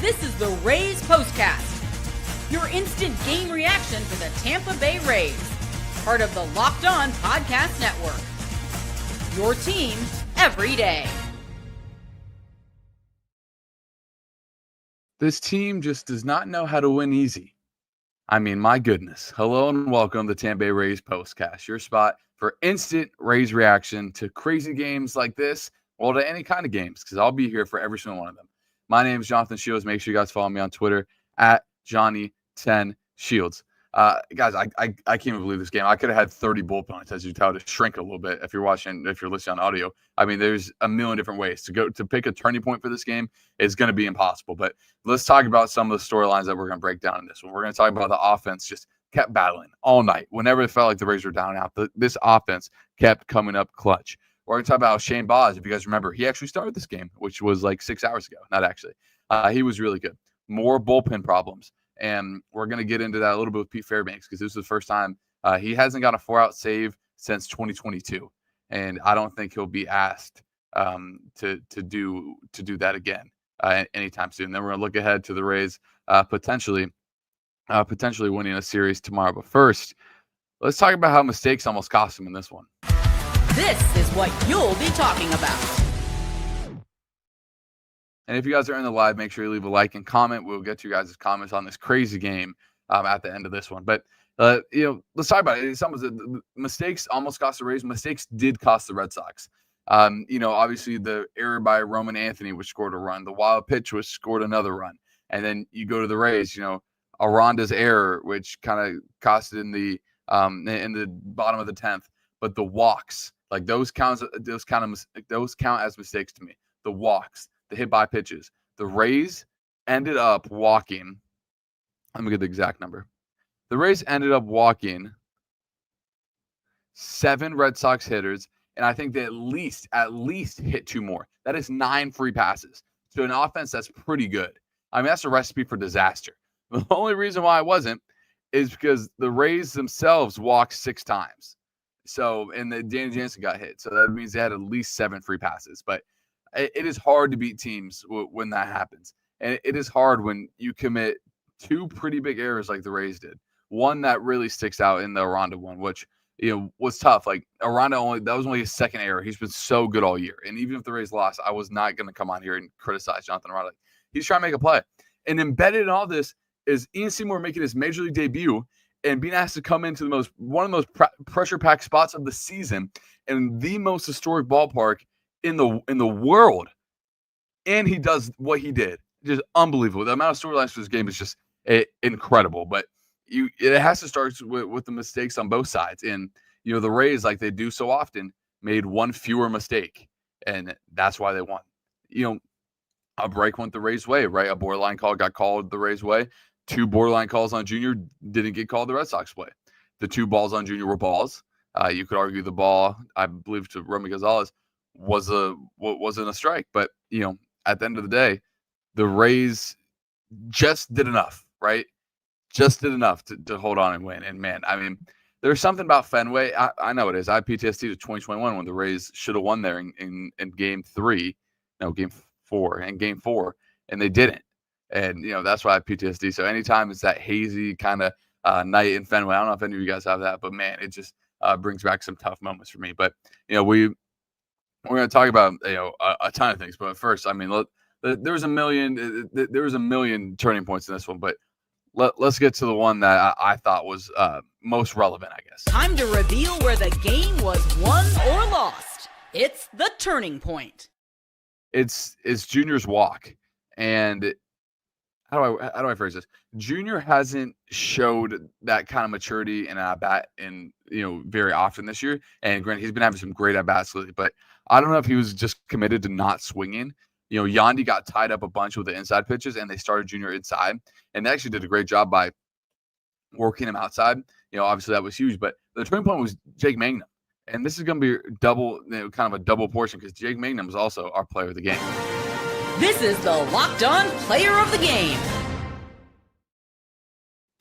This is the Rays POSTCAST, your instant game reaction for the Tampa Bay Rays, part of the Locked On Podcast Network. Your team every day. This team just does not know how to win easy. I mean, my goodness. Hello and welcome to Tampa Bay Rays POSTCAST, your spot for instant Rays reaction to crazy games like this, well, to any kind of games, because I'll be here for every single one of them. My name is Jonathan Shields. Make sure you guys follow me on Twitter at Johnny10Shields. Guys, I can't even believe this game. I could have had 30 bullet points, as you tell, to shrink a little bit if you're watching, if you're listening on audio. I mean, there's a million different ways to pick a turning point for this game. Is going to be impossible. But let's talk about some of the storylines that we're going to break down in this one. We're going to talk about the offense just kept battling all night. Whenever it felt like the Rays were down and out, this offense kept coming up clutch. We're going to talk about Shane Baz. If you guys remember, he actually started this game, which was like 6 hours ago. Not actually. He was really good. More bullpen problems. And we're going to get into that a little bit with Pete Fairbanks because this is the first time he hasn't got a 4-out save since 2022. And I don't think he'll be asked to do that again anytime soon. Then we're going to look ahead to the Rays potentially winning a series tomorrow. But first, let's talk about how mistakes almost cost him in this one. This is what you'll be talking about. And if you guys are in the live, make sure you leave a like and comment. We'll get to you guys' comments on this crazy game at the end of this one. But, let's talk about it. Some of the mistakes almost cost the Rays. Mistakes did cost the Red Sox. Obviously the error by Roman Anthony, which scored a run. The wild pitch, which scored another run. And then you go to the Rays, Aranda's error, which kind of cost it in the bottom of the 10th. But the walks, like those count as mistakes to me. The walks, the hit by pitches. The Rays ended up walking. Let me get the exact number. The Rays ended up walking 7 Red Sox hitters, and I think they at least hit 2 more. That is 9 free passes to an offense that's pretty good. I mean, that's a recipe for disaster. The only reason why it wasn't is because the Rays themselves walked 6 times. So, and Danny Jansen got hit. So that means they had at least 7 free passes. But it is hard to beat teams when that happens. And it is hard when you commit 2 pretty big errors like the Rays did. One that really sticks out in the Aranda one, which, was tough. Like Aranda that was only his second error. He's been so good all year. And even if the Rays lost, I was not going to come on here and criticize Jonathan Aranda. He's trying to make a play. And embedded in all this is Ian Seymour making his major league debut and being asked to come into one of the most pressure-packed spots of the season and the most historic ballpark in the world. And he does what he did. Just unbelievable. The amount of storylines for this game is just incredible. But it has to start with the mistakes on both sides. And, the Rays, like they do so often, made 1 fewer mistake. And that's why they won. A break went the Rays' way, right? A borderline call got called the Rays' way. 2 borderline calls on Junior didn't get called the Red Sox way. The 2 balls on Junior were balls. You could argue the ball, I believe, to Romy Gonzalez wasn't a strike. But, at the end of the day, the Rays just did enough, right? Just did enough to hold on and win. And, man, I mean, there's something about Fenway. I know it is. I have PTSD to 2021 when the Rays should have won there in game 4, and game 4, and they didn't. And, that's why I have PTSD. So anytime it's that hazy kind of night in Fenway, I don't know if any of you guys have that, but, man, it just brings back some tough moments for me. But, we're going to talk about, a ton of things. But first, I mean, there was a million turning points in this one. But let's get to the one that I thought was most relevant, I guess. Time to reveal where the game was won or lost. It's the turning point. It's Junior's walk. And how do I phrase this? Junior hasn't showed that kind of maturity in at bat very often this year. And granted, he's been having some great at bats lately, but I don't know if he was just committed to not swinging. Yandy got tied up a bunch with the inside pitches, and they started Junior inside, and they actually did a great job by working him outside. Obviously that was huge, but the turning point was Jake Mangum, and this is going to be double, kind of a double portion because Jake Mangum is also our player of the game. This is the Locked On Player of the Game.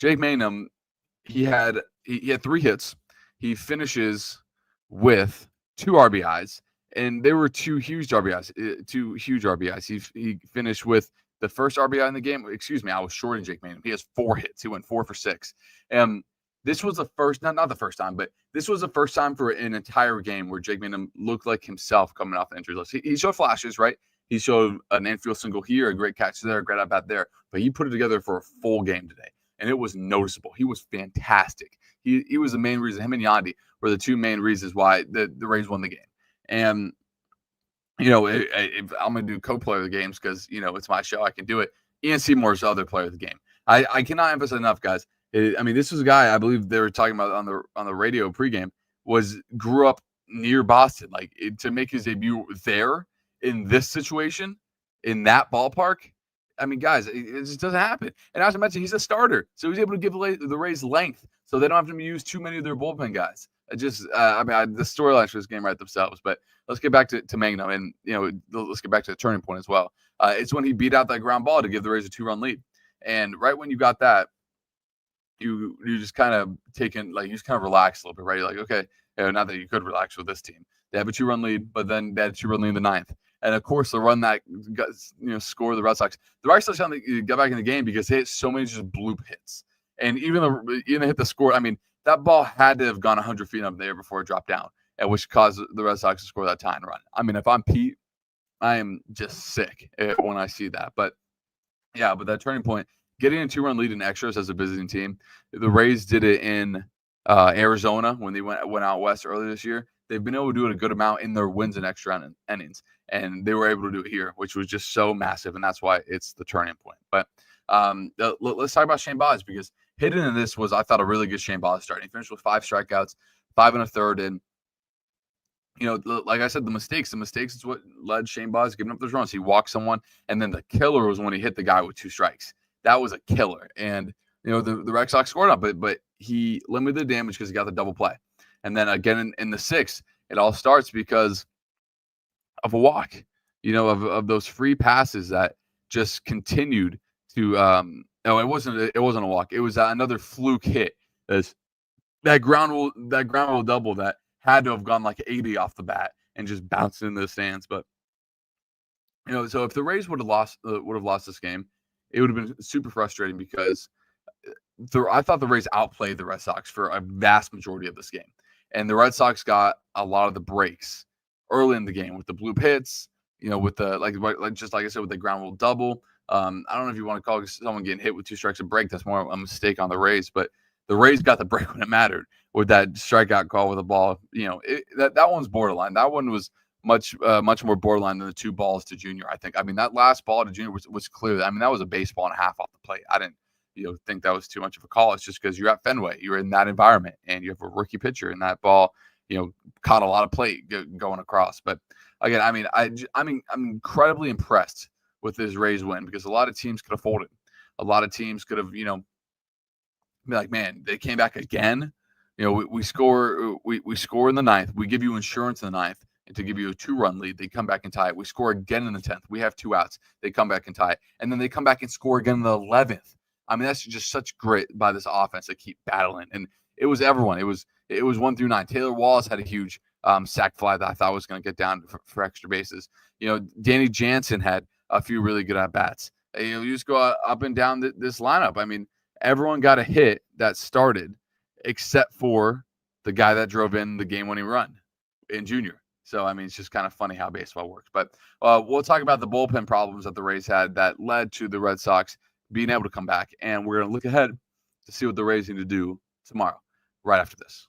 Jake Mangum, he had 3 hits. He finishes with 2 RBIs, and they were 2 huge RBIs. He finished with the first RBI in the game. Excuse me, I was shorting Jake Mangum. He has 4 hits. He went 4 for 6. This was the first, not the first time, but this was the first time for an entire game where Jake Mangum looked like himself coming off the injury list. He showed flashes, right? He showed an infield single here, a great catch there, a great at-bat there, but he put it together for a full game today, and it was noticeable. He was fantastic. He was the main reason. Him and Yandy were the 2 main reasons why the Rays won the game. And, I'm going to do co-player of the games because, it's my show. I can do it. Ian Seymour's the other player of the game. I cannot emphasize enough, guys. This was a guy I believe they were talking about on the radio pregame, grew up near Boston. To make his debut there in this situation, in that ballpark, guys, it just doesn't happen. And as I mentioned, he's a starter, so he's able to give the Rays length, so they don't have to use too many of their bullpen guys. The storylines for this game write themselves. But let's get back to Mangum, and let's get back to the turning point as well. It's when he beat out that ground ball to give the Rays a 2-run lead, and right when you got that, you just kind of you just kind of relax a little bit, right? You're like, okay, not that you could relax with this team. They have a 2-run lead, but then they had a 2-run lead in the 9th. And of course, the run that got, score the Red Sox. The Red Sox got back in the game because they hit so many just bloop hits. And even hit the score. That ball had to have gone 100 feet up there before it dropped down, and which caused the Red Sox to score that tying run. If I'm Pete, I am just sick when I see that. But yeah, but that turning point, getting a 2-run lead in extras as a visiting team. The Rays did it in Arizona when they went out west earlier this year. They've been able to do it a good amount in their wins and extra innings, and they were able to do it here, which was just so massive, and that's why it's the turning point. But let's talk about Shane Baz, because hidden in this was, I thought, a really good Shane Baz start. He finished with 5 strikeouts, 5 1/3, and like I said, the mistakes is what led Shane Baz giving up those runs. He walked someone, and then the killer was when he hit the guy with 2 strikes. That was a killer, and the Red Sox scored up, but he limited the damage because he got the double play. And then again in the 6th, it all starts because of a walk, of those free passes that just continued to. No, it wasn't a walk. It was another fluke hit. That ground rule double that had to have gone like 80 off the bat and just bounced into the stands. But so if the Rays would have lost this game, it would have been super frustrating because I thought the Rays outplayed the Red Sox for a vast majority of this game. And the Red Sox got a lot of the breaks early in the game with the bloop hits, with the just like I said, with the ground rule double. I don't know if you want to call someone getting hit with 2 strikes a break. That's more a mistake on the Rays, but the Rays got the break when it mattered with that strikeout call with the ball. That one's borderline. That one was much more borderline than the 2 balls to Junior, I think. That last ball to Junior was clear. That was a baseball and a half off the plate. I didn't think that was too much of a call. It's just because you're at Fenway, you're in that environment, and you have a rookie pitcher, and that ball, caught a lot of plate going across. But again, I'm incredibly impressed with this Rays win, because a lot of teams could have folded. A lot of teams could have, be like, man, they came back again. We score in the 9th. We give you insurance in the 9th and to give you a 2-run lead. They come back and tie it. We score again in the 10th. We have 2 outs. They come back and tie it. And then they come back and score again in the 11th. That's just such grit by this offense to keep battling. And it was everyone. It was 1 through 9. Taylor Wallace had a huge sac fly that I thought was going to get down for extra bases. Danny Jansen had a few really good at-bats. You just go up and down this lineup. Everyone got a hit that started except for the guy that drove in the game-winning run in Junior. So, it's just kind of funny how baseball works. But we'll talk about the bullpen problems that the Rays had that led to the Red Sox being able to come back. And we're going to look ahead to see what the Rays need to do tomorrow, right after this.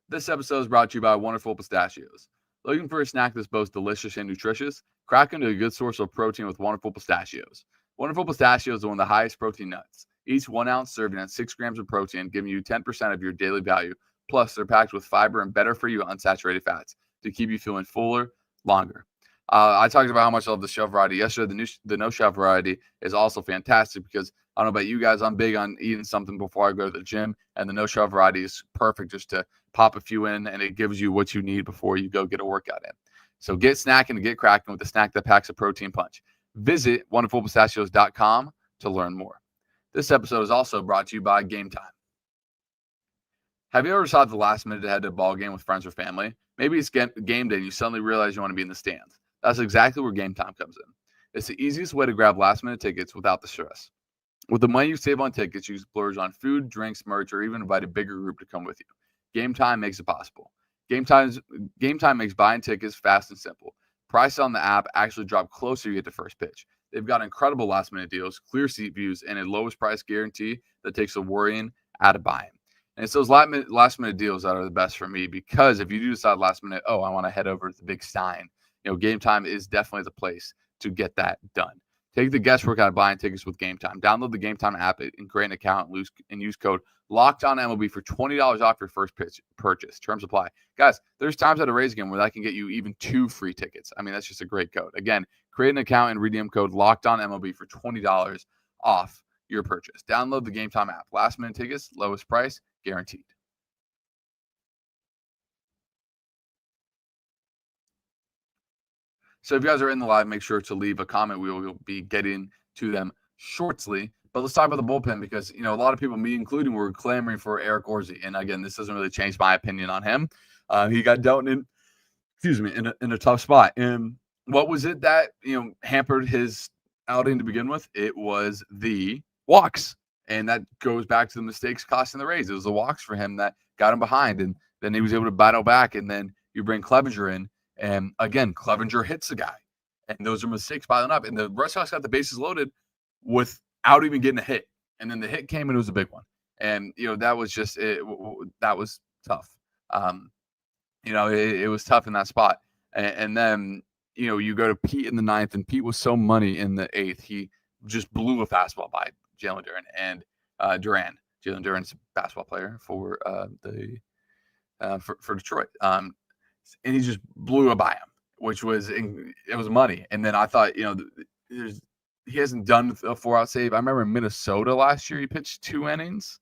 This episode is brought to you by wonderful Pistachios. Looking for a snack that's both delicious and nutritious? Crack into a good source of protein with wonderful Pistachios. Wonderful Pistachios are one of the highest protein nuts. Each 1 ounce serving has 6 grams of protein, giving you 10% of your daily value. Plus, they're packed with fiber and better-for-you unsaturated fats to keep you feeling fuller longer. I talked about how much I love the shove variety yesterday. The no shove variety is also fantastic because I don't know about you guys, I'm big on eating something before I go to the gym, and the no shove variety is perfect just to pop a few in, and it gives you what you need before you go get a workout in. So get snacking and get cracking with the snack that packs a protein punch. Visit wonderfulpistachios.com to learn more. This episode is also brought to you by Game Time. Have you ever decided the last minute to head to a ball game with friends or family? Maybe it's game day and you suddenly realize you want to be in the stands. That's exactly where Game Time comes in. It's the easiest way to grab last-minute tickets without the stress. With the money you save on tickets, you can splurge on food, drinks, merch, or even invite a bigger group to come with you. Game Time makes it possible. Game Time makes buying tickets fast and simple. Prices on the app actually drop closer you get to first pitch. They've got incredible last-minute deals, clear seat views, and a lowest price guarantee that takes the worrying out of buying. And it's those last-minute deals that are the best for me, because if you do decide last minute, I want to head over to the big Stein, Game Time is definitely the place to get that done. Take the guesswork out of buying tickets with Game Time. Download the Game Time app and create an account and use code LOCKEDONMLB for $20 off your first purchase. Terms apply. Guys, there's times at a Rays game where that can get you even 2 free tickets. I mean, that's just a great code. Again, create an account and redeem code LOCKEDONMLB for $20 off your purchase. Download the Game Time app. Last minute tickets, lowest price, guaranteed. So if you guys are in the live, make sure to leave a comment. We will be getting to them shortly. But let's talk about the bullpen, because, a lot of people, me including, were clamoring for Eric Orsi. And again, this doesn't really change my opinion on him. He got dealt in a tough spot. And what was it that, hampered his outing to begin with? It was the walks. And that goes back to the mistakes costing the Rays. It was the walks for him that got him behind. And then he was able to battle back. And then you bring Clevenger in. And again, Clevenger hits the guy. And those are mistakes piling up. And the Red Sox got the bases loaded without even getting a hit. And then the hit came, and it was a big one. And, that was just it. That was tough. It was tough in that spot. And then, you go to Pete in the 9th, and Pete was so money in the 8th. He just blew a fastball by Jalen Duran and Duran. Jalen Duran's a basketball player for Detroit. And he just blew it by him, which was it was money. And then I thought, he hasn't done a 4-out save. I remember in Minnesota last year, he pitched 2 innings,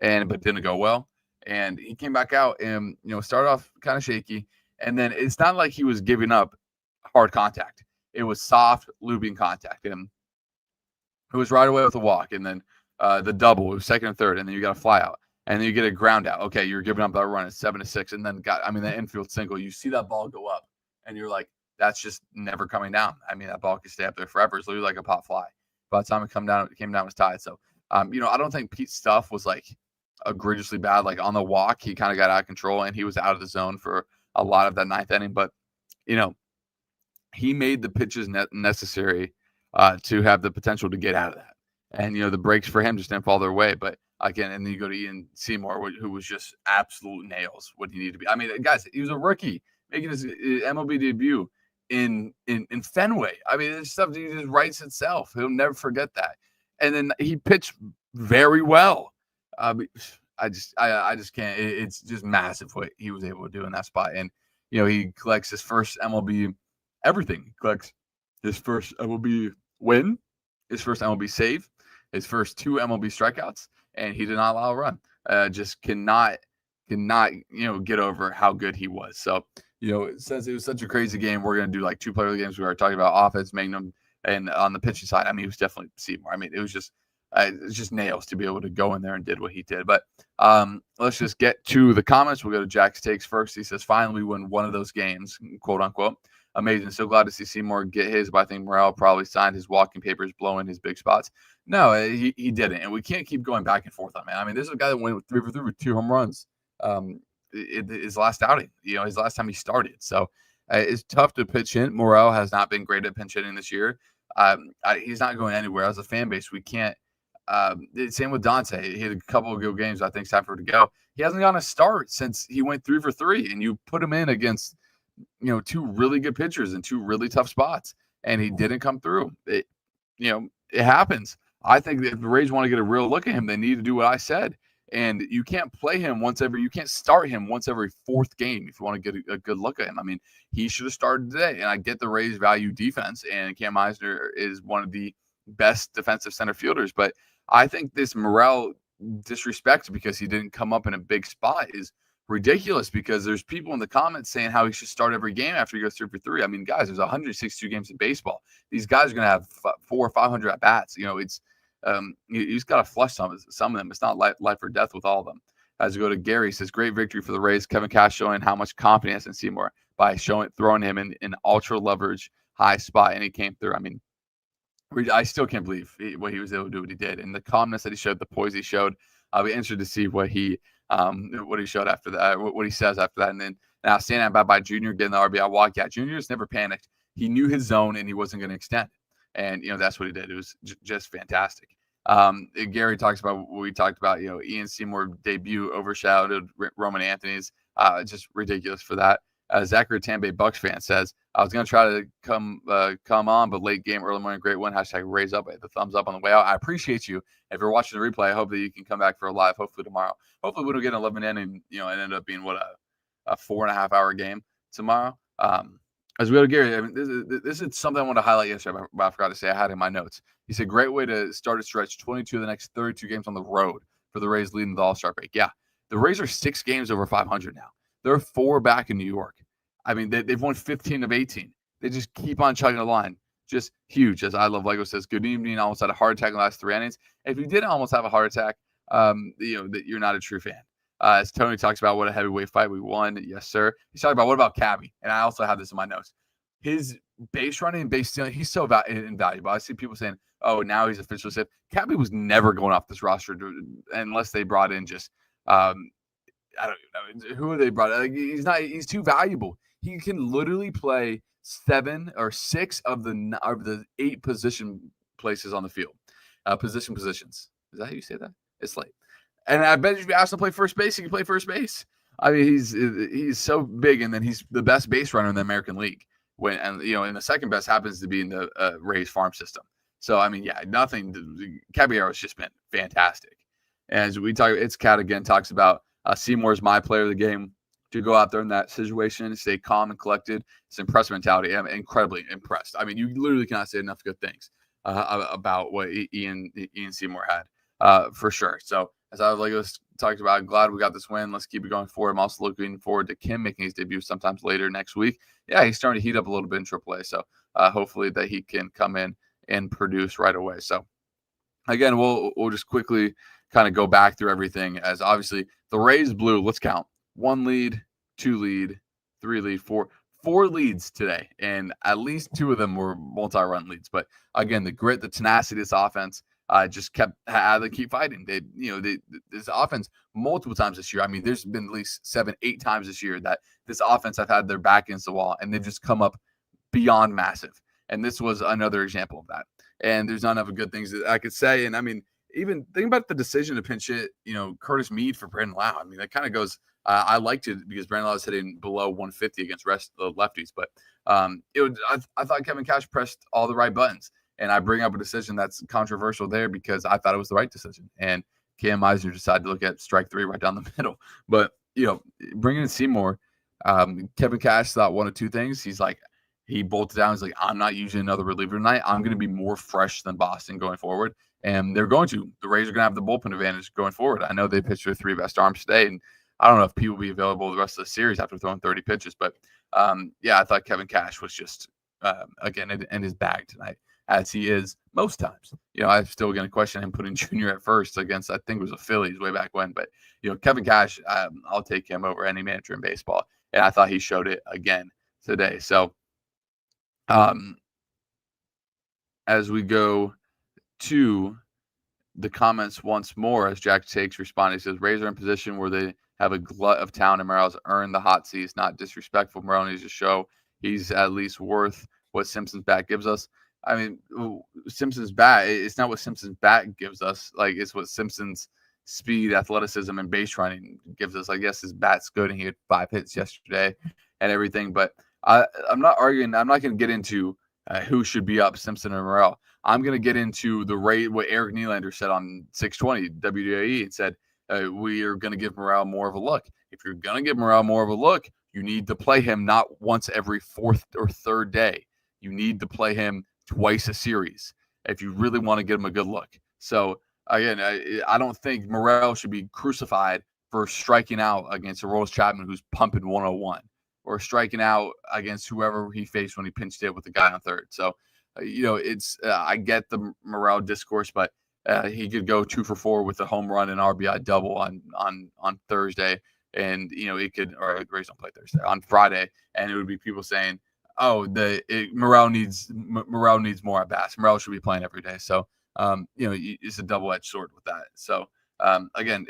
but didn't go well. And he came back out and started off kind of shaky. And then it's not like he was giving up hard contact. It was soft, looping contact, and it was right away with a walk. And then the double, it was second and third, and then you got a fly out. And then you get a ground out. Okay, you're giving up that run at 7-6, and then the infield single. You see that ball go up, and you're like, that's just never coming down. I mean, that ball could stay up there forever. It's literally like a pop fly. By the time it came down, it was tied. So, I don't think Pete's stuff was like egregiously bad. Like on the walk, he kind of got out of control, and he was out of the zone for a lot of that 9th inning. But, he made the pitches necessary to have the potential to get out of that. And, the breaks for him just didn't fall their way. But again, and then you go to Ian Seymour, who was just absolute nails what he needed to be. I mean, guys, he was a rookie making his MLB debut in Fenway. I mean, this stuff he just writes itself. He'll never forget that. And then he pitched very well. I just can't. It's just massive what he was able to do in that spot. And he collects his first MLB everything. He collects his first MLB win, his first MLB save, his first 2 MLB strikeouts, and he did not allow a run. Just cannot get over how good he was. So, since it was such a crazy game, we're going to do like 2 player games. We were talking about offense, Mangum, and on the pitching side, I mean, he was definitely Seymour. I mean, it was just nails to be able to go in there and did what he did. But let's just get to the comments. We'll go to Jack's takes first. He says, finally win one of those games, quote unquote. Amazing. So glad to see Seymour get his, but I think Morel probably signed his walking papers, blowing his big spots. No, he didn't. And we can't keep going back and forth on that. I mean, this is a guy that went 3 for 3 with 2 home runs. His last outing, his last time he started. So it's tough to pitch in. Morel has not been great at pinch hitting this year. He's not going anywhere. As a fan base, we can't. Same with Dante. He had a couple of good games. I think it's time for him to go. He hasn't gotten a start since he went 3 for 3, and you put him in against 2 really good pitchers in 2 really tough spots, and he didn't come through. It happens. I think that if the Rays want to get a real look at him, they need to do what I said. And you can't you can't start him once every 4th game if you want to get a good look at him. I mean, he should have started today. And I get the Rays value defense, and Cam Eisner is one of the best defensive center fielders. But I think this Morel disrespect because he didn't come up in a big spot is ridiculous, because there's people in the comments saying how he should start every game after he goes 3 for 3. I mean, guys, there's 162 games in baseball. These guys are going to have 400 or 500 at bats. It's you just got to flush some of them. It's not life or death with all of them. As we go to Gary, says great victory for the Rays. Kevin Cash showing how much confidence in Seymour. by throwing him in an ultra leverage high spot, and he came through. I mean, I still can't believe what he was able to do, what he did, and the calmness that he showed, the poise he showed. I'll be interested to see what he showed after that, what he says after that. And then now standing by Junior getting the RBI walk. Yeah, Junior's never panicked. He knew his zone and he wasn't going to extend. And that's what he did. It was just fantastic. Gary talks about what we talked about. Ian Seymour debut overshadowed Roman Anthony's. Just ridiculous for that. Zachary, Tampa Bay Bucks fan, says, I was going to try to come on, but late game, early morning, great win. # raise up. The thumbs up on the way out. I appreciate you. If you're watching the replay, I hope that you can come back for a live, hopefully tomorrow. Hopefully we don't get 11 in and, it ended up being a 4.5 hour game tomorrow. As we go to Gary, I mean, this is something I want to highlight yesterday, but I forgot to say I had in my notes. He said, great way to start a stretch, 22 of the next 32 games on the road for the Rays leading the All-Star break. Yeah, the Rays are 6 games over 500 now. They're 4 back in New York. I mean, they've won 15 of 18. They just keep on chugging the line. Just huge. As I Love Lego says, good evening. Almost had a heart attack in the last 3 innings. If you didn't almost have a heart attack, that you're not a true fan. As Tony talks about what a heavyweight fight we won. Yes, sir. He's talking about what about Cabby? And I also have this in my notes. His base running and base stealing, he's so invaluable. I see people saying, oh, now he's officially safe. Cabby was never going off this roster unless they brought in just I don't know who they brought in. He's too valuable. He can literally play 7 or 6 of the 8 position places on the field. Positions. Is that how you say that? It's late. And I bet if you ask him to play first base, he can play first base. I mean, he's so big, and then he's the best base runner in the American League. And the second best happens to be in the Rays farm system. So I mean, yeah, Caballero's just been fantastic. As we talk, it's Cat again talks about Seymour's my player of the game. To go out there in that situation, stay calm and collected. It's impressive mentality. I'm incredibly impressed. I mean, you literally cannot say enough good things about what Ian Seymour had for sure. So as I talked about, I'm glad we got this win. Let's keep it going forward. I'm also looking forward to Kim making his debut sometimes later next week. Yeah, he's starting to heat up a little bit in AAA. So hopefully that he can come in and produce right away. So again, we'll just quickly kind of go back through everything, as obviously the Rays blew. Let's count. 1 lead, 2 lead, 3 lead, 4 leads today, and at least 2 of them were multi-run leads. But again, the grit, the tenacity of this offense just had to keep fighting. This offense multiple times this year. I mean, there's been at least 7-8 times this year that this offense have had their back against the wall, and they've just come up beyond massive. And this was another example of that. And there's not enough good things that I could say. And I mean, even think about the decision to pinch hit, Curtis Mead for Brandon Lau. I mean, that kind of goes. I liked it because Brandon Lau is hitting below 150 against rest of the lefties. But I thought Kevin Cash pressed all the right buttons. And I bring up a decision that's controversial there because I thought it was the right decision. And Cam Meisner decided to look at strike 3 right down the middle. But, bringing in Seymour, Kevin Cash thought one of 2 things. He bolted down. He's like, I'm not using another reliever tonight. I'm going to be more fresh than Boston going forward. And they're going to. The Rays are going to have the bullpen advantage going forward. I know they pitched their 3 best arms today, and I don't know if P will be available the rest of the series after throwing 30 pitches. But, I thought Kevin Cash was just, again, in his bag tonight, as he is most times. I'm still going to question him putting Junior at first against, I think it was a Phillies way back when. But, Kevin Cash, I'll take him over any manager in baseball. And I thought he showed it again today. So, as we go to the comments once more, as Jack Takes responding, he says, Rays are in position where they have a glut of talent, and Morel's earned the hot seat. It's not disrespectful. Morel needs to show he's at least worth what Simpson's bat gives us. I mean, Simpson's bat, it's not what Simpson's bat gives us. It's what Simpson's speed, athleticism, and base running gives us. I guess his bat's good, and he had 5 hits yesterday and everything. But I'm not arguing. I'm not going to get into who should be up, Simpson or Morel. I'm going to get into what Eric Nylander said on 620 WDAE and said, we are going to give Morel more of a look. If you're going to give Morel more of a look, you need to play him not once every 4th or 3rd day. You need to play him twice a series if you really want to get him a good look. So, again, I don't think Morel should be crucified for striking out against Aroldis Chapman, who's pumping 101, or striking out against whoever he faced when he pinched hit with the guy on 3rd. So, it's I get the Morel discourse, but he could go 2 for 4 with a home run and RBI double on Thursday and it could, or the Rays don't play Thursday, on Friday, and it would be people saying, "Oh, Morel needs more at bats. Morel should be playing every day." So, it's a double-edged sword with that. So, again,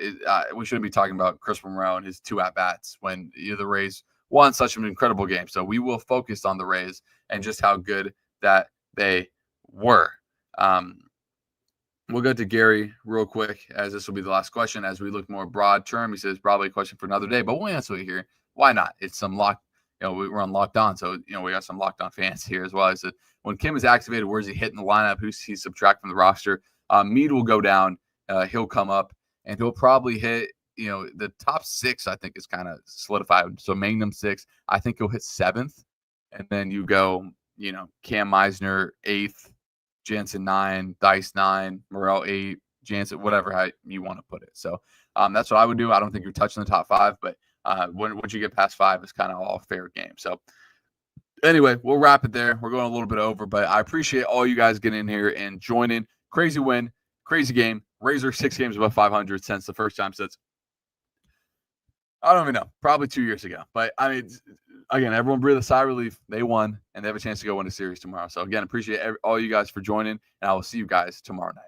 we shouldn't be talking about Christopher Morel and his 2 at bats when the Rays won such an incredible game. So we will focus on the Rays and just how good that they were. We'll go to Gary real quick, as this will be the last question. As we look more broad term, he says probably a question for another day, but we'll answer it here. Why not? It's some lock. We're on Locked On, so we got some Locked On fans here as well. I said, when Kim is activated, where's he hitting the lineup? Who's he subtract from the roster? Mead will go down. He'll come up, and he'll probably hit. The top 6, I think, is kind of solidified. So Mangum 6, I think he'll hit 7th, and then you go, Cam Meisner 8th. Jansen 9, Dice 9, Morel 8, Jansen, whatever how you want to put it. So that's what I would do. I don't think you're touching the top 5, but once you get past 5, it's kind of all fair game. So anyway, we'll wrap it there. We're going a little bit over, but I appreciate all you guys getting in here and joining. Crazy win, crazy game. Rays are 6 games above 500 since the first time since, I don't even know, probably 2 years ago. But I mean, again, everyone breathe a sigh of relief. They won, and they have a chance to go win a series tomorrow. So again, appreciate all you guys for joining, and I will see you guys tomorrow night.